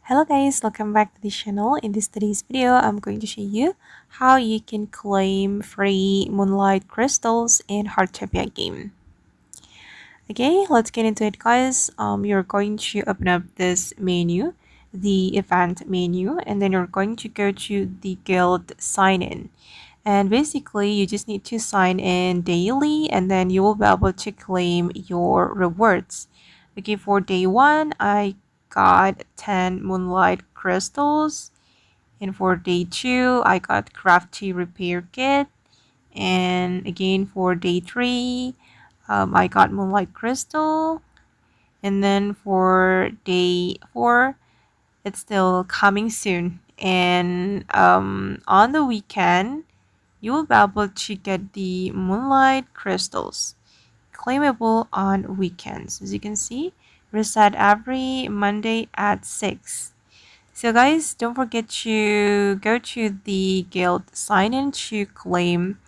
Hello guys, welcome back to the channel. In today's video, I'm going to show you how you can claim free Moonlight Crystals in Heartopia game. Okay, let's get into it guys. You're going to open up this menu, the event menu, and then you're going to go to the guild sign in. And basically, you just need to sign in daily and then you will be able to claim your rewards. Okay, for day 1, I got 10 Moonlight Crystals. And for day 2, I got Crafty Repair Kit. And again, for day 3, I got Moonlight Crystal. And then for day 4, it's still coming soon. And on the weekend, you will be able to get the Moonlight Crystals, claimable on weekends. As you can see, reset every Monday at 6. So guys, don't forget to go to the guild sign in to claim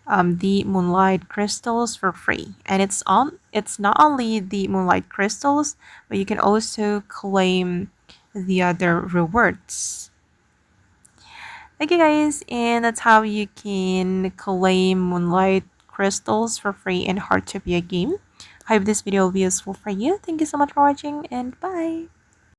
the Moonlight Crystals for free. And it's not only the Moonlight Crystals, but you can also claim the other rewards. Okay guys, and that's how you can claim Moonlight Crystals for free in Heartopia game. I hope this video will be useful for you. Thank you so much for watching and bye!